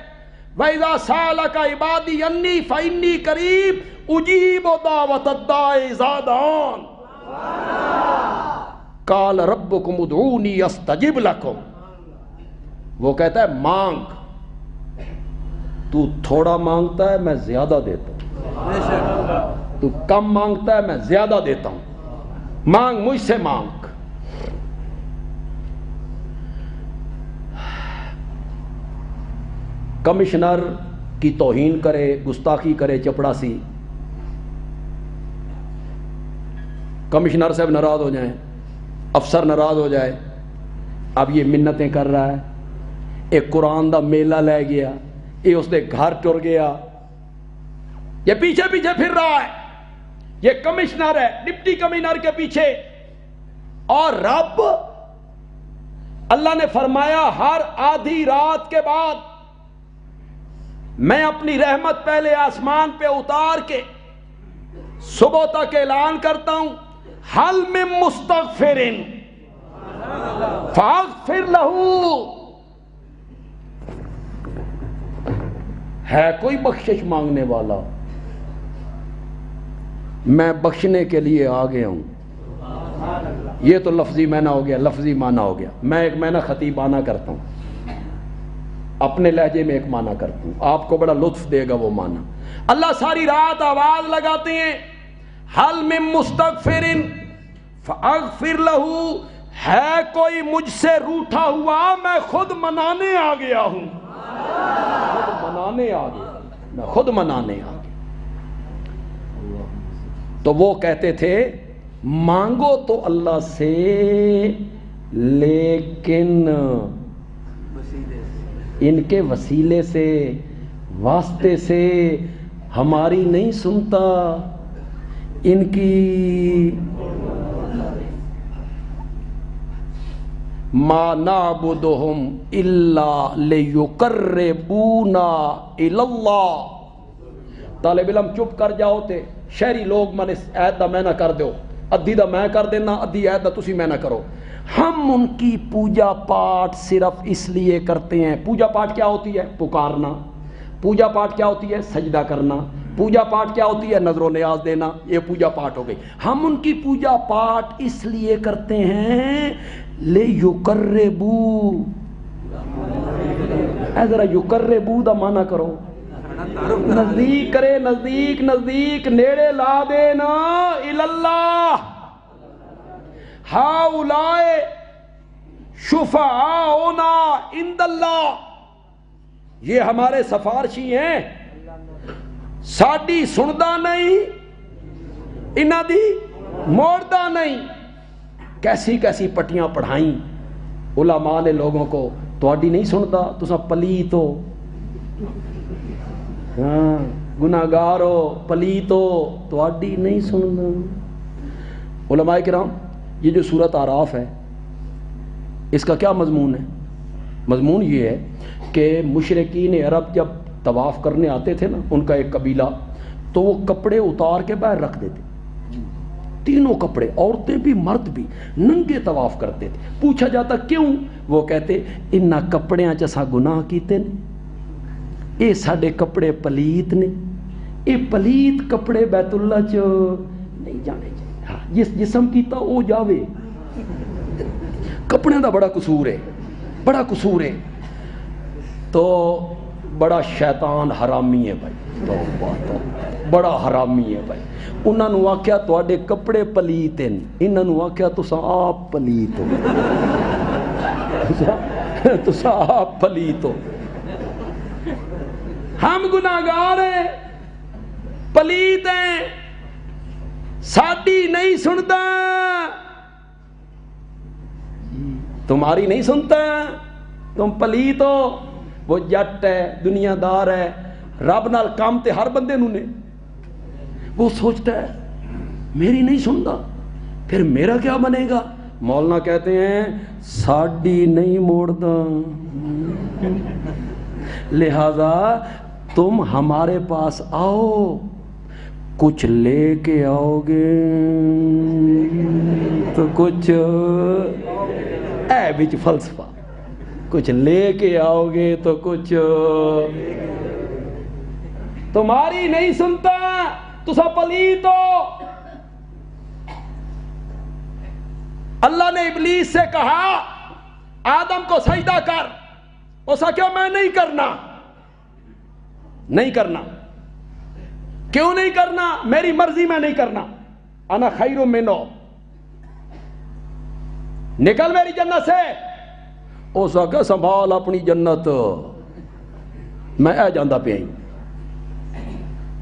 وَإِذَا سَأَلَكَ عِبَادِي أَنِّي فَإِنِّي قَرِيبٌ أُجِيبُ دَعْوَةَ الدَّاعِ إِذَا دَعَانِ قَالَ رَبُّكُمُ ادْعُونِي أَسْتَجِبْ لَكُمْ. وہ کہتا ہے مانگ. تو تھوڑا مانگتا ہے میں زیادہ دیتا ہوں. تو کم مانگتا ہے میں زیادہ دیتا ہوں. مانگ مجھ سے مانگ. کمشنر کی توہین کرے گستاخی کرے چپڑاسی. کمشنر صاحب ناراض ہو جائیں، افسر ناراض ہو جائے، اب یہ منتیں کر رہا ہے، ایک قرآن دا میلہ لے گیا، یہ اس دے گھر ٹر گیا، یہ پیچھے پیچھے پھر رہا ہے، یہ کمشنر ہے ڈپٹی کمشنر کے پیچھے، اور رب اللہ نے فرمایا ہر آدھی رات کے بعد میں اپنی رحمت پہلے آسمان پہ اتار کے صبح تک اعلان کرتا ہوں، حل من مستغفر فاغفر لہو، ہے کوئی بخشش مانگنے والا، میں بخشنے کے لیے آ گیا ہوں۔ یہ تو لفظی معنی ہو گیا، لفظی معنی ہو گیا، میں ایک معنی خطیبانہ کرتا ہوں، اپنے لہجے میں ایک معنی کرتا ہوں، آپ کو بڑا لطف دے گا وہ معنی۔ اللہ ساری رات آواز لگاتے ہیں، حل من مستغفر فاغفر لہو، ہے کوئی مجھ سے روٹھا ہوا، میں خود منانے آ گیا ہوں، خود منانے آ گیا، میں خود منانے آ گیا۔ تو وہ کہتے تھے مانگو تو اللہ سے لیکن ان کے وسیلے سے، واسطے سے ہماری نہیں سنتا، ان کی ما نعبدہم الا لیقربونا الی اللہ۔ طالب علم چپ کر جاؤ تے شہری لوگ من اس عید دا میں نہ کر دیو، ادھی دا میں کر دینا، ادھی عید دا تسی میں نہ کرو۔ ہم ان کی پوجا پاٹ صرف اس لیے کرتے ہیں۔ پوجا پاٹ کیا ہوتی ہے؟ پکارنا۔ پوجا پاٹ کیا ہوتی ہے؟ سجدہ کرنا۔ پوجا پاٹ کیا ہوتی ہے؟ نظر و نیاز دینا، یہ پوجا پاٹ ہو گئی۔ ہم ان کی پوجا پاٹ اس لیے کرتے ہیں لیقربو، اے ذرا یقربو دا معنی کرو، نزدیک کرے، نزدیک نزدیک، نیڑے لا دینا، الاللہ، ہاؤلائے شفعاؤنا عند اللہ، یہ ہمارے سفارشی ہیں، ساڈی سندا نہیں، انہاں دی موڑدا نہیں۔ کیسی کیسی پٹیاں پڑھائیں علماء نے لوگوں کو، تواڈی نہیں سندا، تساں پلیت ہو، ہاں گناہگار ہو، پلیت ہو، تواڈی نہیں سندا۔ علماء کرام، یہ جو سورۃ اعراف ہے اس کا کیا مضمون ہے؟ مضمون یہ ہے کہ مشرکین عرب جب طواف کرنے آتے تھے نا، ان کا ایک قبیلہ، تو وہ کپڑے اتار کے باہر رکھ دیتے، تینوں کپڑے، عورتیں بھی مرد بھی ننگے طواف کرتے تھے۔ پوچھا جاتا کیوں؟ وہ کہتے انہاں کپڑیاں چ اساں گناہ کیتے نے، اے ساڈے کپڑے پلیت نے، اے پلیت کپڑے بیت اللہ چ نہیں جانے چاہیے، ہاں جس جسم کیتا او جاوے، کپڑے دا بڑا قصور ہے، بڑا قصور ہے۔ تو بڑا شیطان حرامی ہے بھائی، توبہ توبہ، بڑا حرامی ہے بھائی۔ انہاں نو آکھیا تواڈے کپڑے پلیت ہیں، انہاں نو آکھیا تساں آپ پلیت ہو، تساں آپ پلیت ہو، ہم گناہگار ہیں، پلیت ہیں، ساڈی نہیں سنتا، تمہاری نہیں سنتا، تم پلیت ہو۔ وہ جٹ ہے، دنیا دار ہے، رب نال کام تے ہر بندے نو نے، وہ سوچتا ہے میری نہیں سنتا پھر میرا کیا بنے گا۔ مولانا کہتے ہیں ساڈی نہیں موڑدا، لہذا تم ہمارے پاس آؤ، کچھ لے کے آؤ گے تو کچھ اے بچ فلسفہ، کچھ لے کے آؤ گے تو کچھ تمہاری نہیں سنتا، تسا پلیت ہو۔ اللہ نے ابلیس سے کہا آدم کو سجدہ کر، اسا کیا میں نہیں کرنا، نہیں کرنا، کیوں نہیں کرنا؟ میری مرضی میں نہیں کرنا، انا خیر منہ، نکل میری جنت سے۔ اس آگے سنبھال اپنی جنت، میں اے جاندہ پہ آئی۔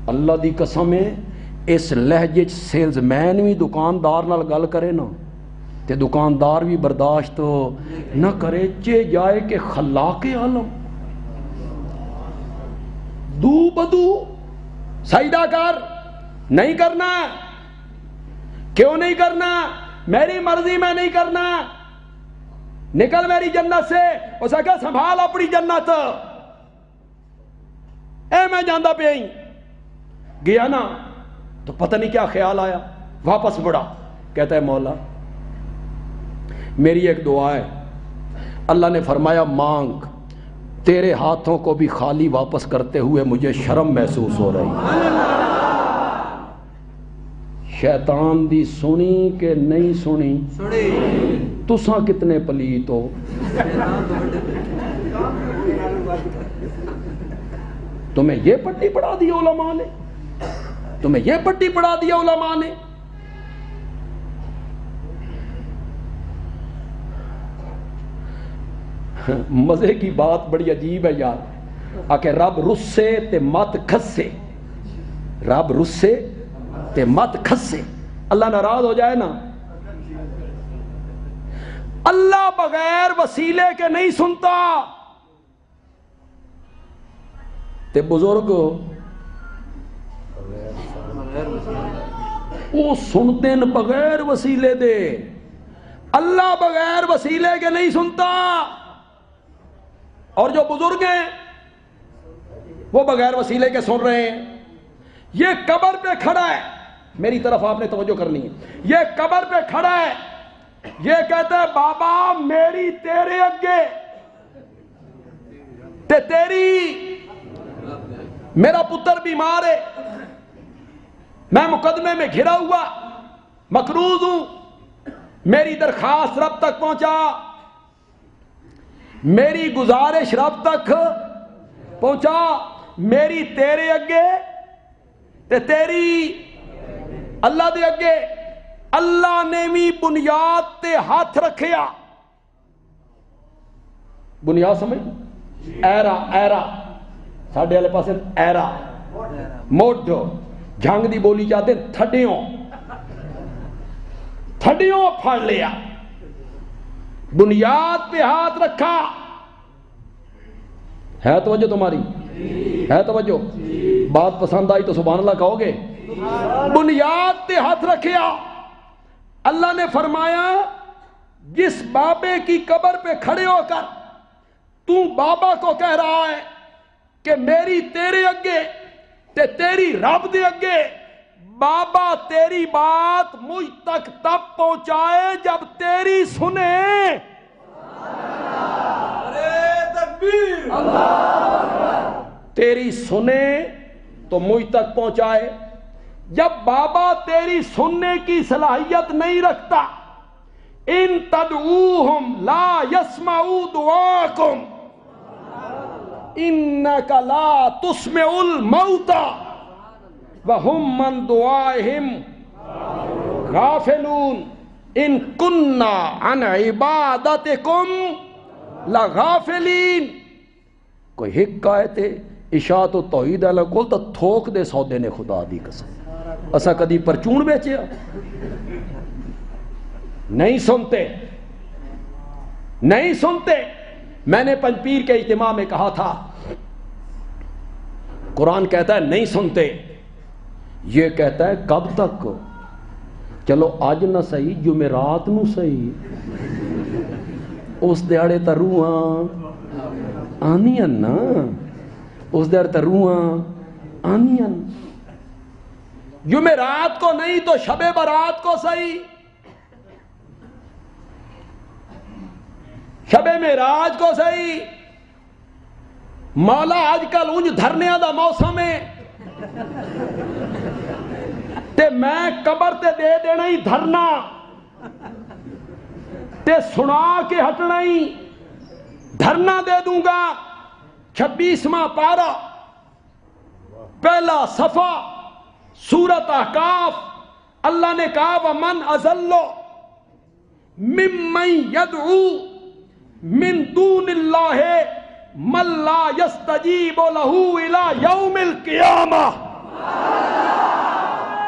اللہ دی قسم ہے اس لہجے سیلز مین بھی دکاندار نال گل کرے نا تے دکاندار بھی برداشت نہ کرے چے جائے کہ خلاق عالم دو بدو سجدہ کر نہیں کرنا. کیوں نہیں کرنا؟ میری مرضی میں نہیں کرنا. نکل میری جنت سے. اس نے کہا سنبھال اپنی جنت. اے میں جاندہ پہ آئی گیا نا تو پتہ نہیں کیا خیال آیا, واپس مڑا, کہتا ہے مولا میری ایک دعا ہے. اللہ نے فرمایا مانگ. تیرے ہاتھوں کو بھی خالی واپس کرتے ہوئے مجھے شرم محسوس ہو رہی. شیطان دی سنی کہ نہیں سنی؟ تساں کتنے پلیت ہو. تمہیں یہ پٹی پڑھا دی علماء نے, تمہیں یہ پٹی پڑھا دی علماء نے. مزے کی بات بڑی عجیب ہے یار. آکے رب رسے تے مت کھسے, رب رسے تے مت کھسے. اللہ ناراض ہو جائے نا, اللہ بغیر وسیلے کے نہیں سنتا. تے بزرگ وہ سنتے ہیں بغیر وسیلے دے. اللہ بغیر وسیلے کے نہیں سنتا. اور جو بزرگ ہیں وہ بغیر وسیلے کے سن رہے ہیں. یہ قبر پہ کھڑا ہے, میری طرف آپ نے توجہ کرنی ہے. یہ قبر پہ کھڑا ہے, یہ کہتا ہے بابا میری تیرے اگے تے تیری. میرا پتر بیمار ہے, میں مقدمے میں گھرا ہوا مقروض ہوں, میری درخواست رب تک پہنچا, میری گزارش رب تک پہنچا. میری تیرے اگے تے تیری اللہ دے اگے. اللہ نے بھی بنیاد تے ہاتھ رکھیا. بنیاد سمجھ, ایرا ایرا ساڑھے والے پاسے ایرا موڈو جھنگ دی بولی چاہتے تھڈیوں, تھڈیوں پھڑ لیا. بنیاد پہ ہاتھ رکھا. ہے توجہ تمہاری؟ ہے توجہ؟ بات پسند آئی تو سبحان اللہ کہو گے. بنیاد پہ ہاتھ رکھیا. اللہ نے فرمایا جس بابے کی قبر پہ کھڑے ہو کر تو بابا کو کہہ رہا ہے کہ میری تیرے اگے تے تیری رب دے اگے, بابا تیری بات مجھ تک تب پہنچائے جب تیری سنے. تیری سنے تو مجھ تک پہنچائے. جب بابا تیری سننے کی صلاحیت نہیں رکھتا, ان تدعوہم لا یسمعوا دعاکم انک لا تسمع الموتى وهم من دعائهم غافلون ان كنا عن عبادتكم لغافلین. کوئی حکایت اشاعت و توحید والا کول تو تھوک دے سودے نے خدا دی قسم. اسا کدی پرچون بیچیا نہیں سنتے, نہیں سنتے. میں نے پنجپیر کے اجتماع میں کہا تھا قرآن کہتا ہے نہیں سنتے, یہ کہتا ہے کب تک؟ چلو آج نہ صحیح, جمعرات نو صحیح, اس دیاڑے تا روحاں آنیاں نا, اس دیاڑے تا روحاں آنیاں. جمعرات کو نہیں تو شب برات کو صحیح, شب معراج کو صحیح. مولا آج کل انج دھرنیاں دا موسم ہے تے میں قبر تے دے دینا ہی دھرنا تے سنا کے ہٹنا ہی دھرنا دے دوں گا. 26واں پارہ پہلا صفحہ سورۃ احقاف. اللہ نے کہا وَمَنْ أَضَلُّ مِمَّنْ يَدْعُو من دون اللہ من لا يستجیب لہ الی یوم القیامہ.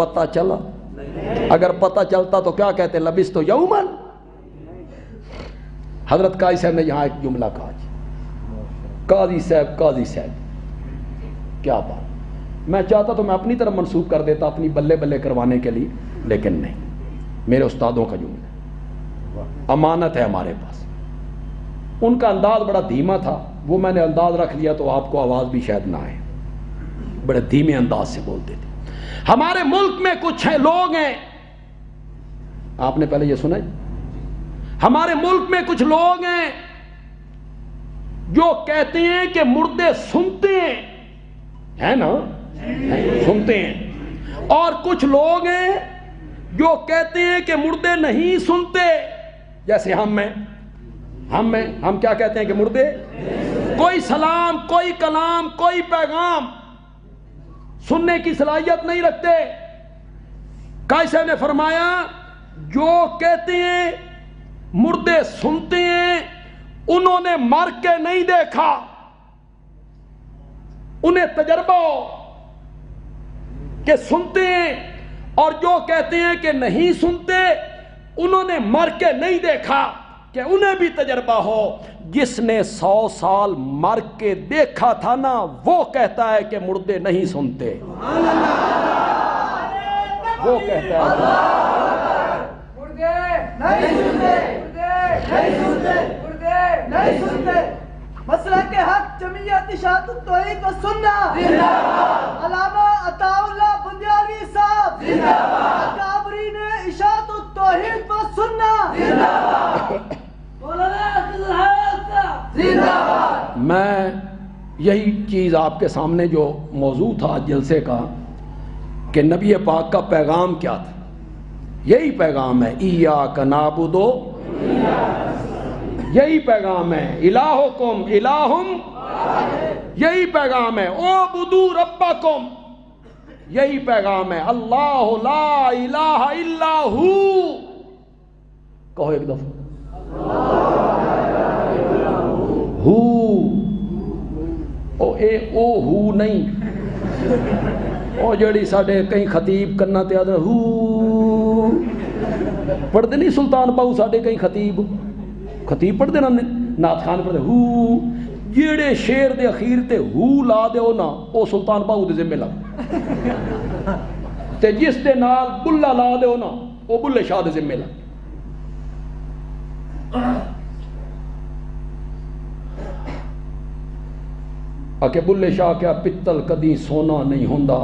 پتہ چلا؟ اگر پتہ چلتا تو کیا کہتے؟ لبثت یومن. حضرت قاضی صاحب نے یہاں ایک جملہ کہا جی، قاضی صاحب کیا بات. میں چاہتا تو میں اپنی طرف منسوخ کر دیتا اپنی بلے بلے کروانے کے لیے، لیکن نہیں، میرے استادوں کا جملہ امانت ہے ہمارے پاس. ان کا انداز بڑا دھیما تھا، وہ میں نے انداز رکھ لیا تو آپ کو آواز بھی شاید نہ آئے، بڑے دھیمے انداز سے بولتے تھے. ہمارے ملک میں کچھ لوگ ہیں، آپ نے پہلے یہ سنا ہے، ہمارے ملک میں کچھ لوگ ہیں جو کہتے ہیں کہ مردے سنتے ہیں، ہے نا، سنتے ہیں. اور کچھ لوگ ہیں جو کہتے ہیں کہ مردے نہیں سنتے. جیسے ہم کیا کہتے ہیں کہ مردے کوئی سلام، کوئی کلام، کوئی پیغام سننے کی صلاحیت نہیں رکھتے. قاضی صاحب نے فرمایا جو کہتے ہیں مردے سنتے ہیں انہوں نے مر کے نہیں دیکھا، انہیں تجربہ ہو کہ سنتے ہیں، اور جو کہتے ہیں کہ نہیں سنتے انہوں نے مر کے نہیں دیکھا کہ انہیں بھی تجربہ ہو. جس نے 100 سال مر کے دیکھا تھا نا وہ کہتا ہے کہ مردے نہیں سنتے. وہ کہتا ہے مردے نہیں سنتے، نہیں سنتے، مردے نہیں سنتے. مسلک کے حق جمعیت اشاعت التوحید و سنہ زندہ باد. علامہ عطا اللہ بندیالوی صاحب زندہ باد. اکابرین اشاعت التوحید و سنہ زندہ باد. مولانا عبد الحق صاحب زندہ باد. میں یہی چیز آپ کے سامنے جو موضوع تھا جلسے کا کہ نبی پاک کا پیغام کیا تھا، یہی پیغام ہے، ایاک نعبد، یہی پیغام ہے، الہکم الہم، یہی پیغام ہے، اعبدوا ربکم، یہی پیغام ہے، اللہ لا الہ الا ہو. کہو ایک دفعہ ہو، او ہو نہیں، او جڑی ساڑھے کہیں خطیب کرنا تے آدھر ہو پڑھ دے نہیں. سلطان باؤ ساڑھے کہیں خطیب پڑھ دے نا، نعت خان پڑھ دے ہو، جیڑے شیر دے اخیر تے ہو لا دے ہو نا او سلطان باؤ دے ذمہ لگ، تے جس دے نال بلہ لا دے ہو نا او بلے شاہ دے ذمہ لگ. کہ بلے شاہ کیا پتل کدی سونا نہیں ہوندا.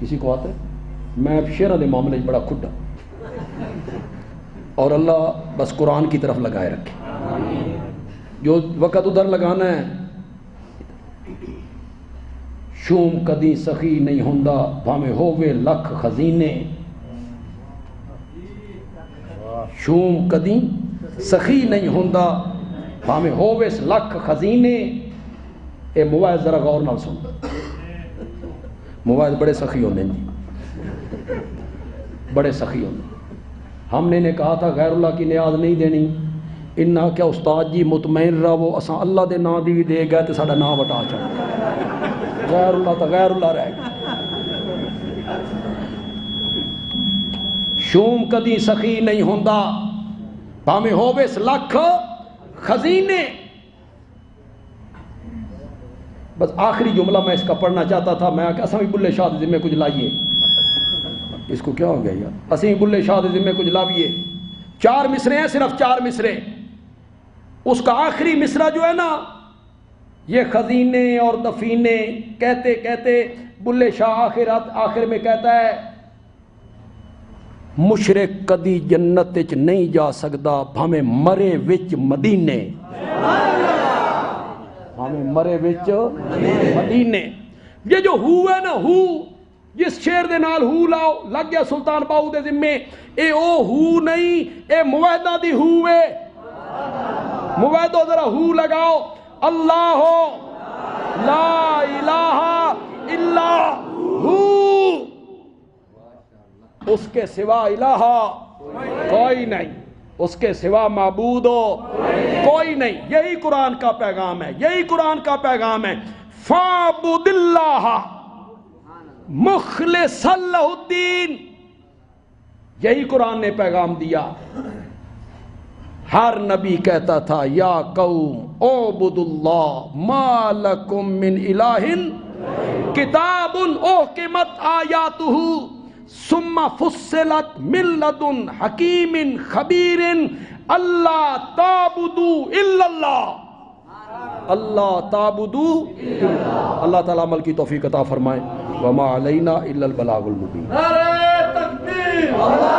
کسی کو آتا ہے؟ میں شیرہ دے معاملے بڑا کھڈا، اور اللہ بس قرآن کی طرف لگائے رکھے. جو وقت ادھر لگانا ہے، شوم کدی سخی نہیں ہوندا بھاویں ہووے لکھ خزینے. شوم کدی سخی نہیں ہوندا بھاویں ہووے لکھ خزینے. اے مواعظ ذرا غور نال سن، مواعظ بڑے سخی ہوندے جی، بڑے سخی ہوندے. ہم نے انہیں کہا تھا غیر اللہ کی نیاز نہیں دینی، انہاں کیا استاد جی مطمئن رہو اساں اللہ دے نام دی بھی دے گئے تے ساڈا نام وٹا چڑھ، غیر اللہ تو غیر اللہ رہ گیا. شوم کدی سخی نہیں ہوندا بھاویں ہووے لکھ خزینے. بس آخری جملہ میں اس کا پڑھنا چاہتا تھا. میں کہ اساں بھی بلے شاہ دے ذمہ کچھ لائیے. اس کو کیا ہو گیا یار، اسیں بلے شاہ دے ذمہ کچھ لاویے. 4 مصرے ہیں، صرف 4 مصرے. اس کا آخری مصرع جو ہے نا، یہ خزینے اور دفینے کہتے کہتے بلے شاہ آخر میں کہتا ہے مشرک کدی جنت وچ نہیں جا سکدا بھاویں مرے وچ مدینے. ہمیں مرے وچ مدینے. یہ جو ہو ہے نا، ہو جس شیر دے نال ہو لاؤ لگ گیا سلطان باؤ دے ذمے. اے او ہو نہیں، اے موحدہ دی ہو ہے. موحدہ ذرا ہو لگاؤ، اللہ لا الہ الا ہو، اس کے سوا الہ کوئی نہیں، اس کے سوا معبود کوئی نہیں. یہی قرآن کا پیغام ہے، یہی قرآن کا پیغام ہے. فَاعْبُدِ اللَّهَ مخلصا لہ الدین، یہی قرآن نے پیغام دیا۔ ہر نبی کہتا تھا یا قوم اعبدوا اللہ ما لکم من الہ کتاب احکمت آیاتہ ثم فصلت من لدن حکیم خبیر اللہ تعبدوا الا اللہ، اللہ تعبدوا الا اللہ۔ اللہ تعالیٰ عمل کی توفیق عطا فرمائے۔ وما علینا الا البلاغ المبین۔ نعرہ تکبیر!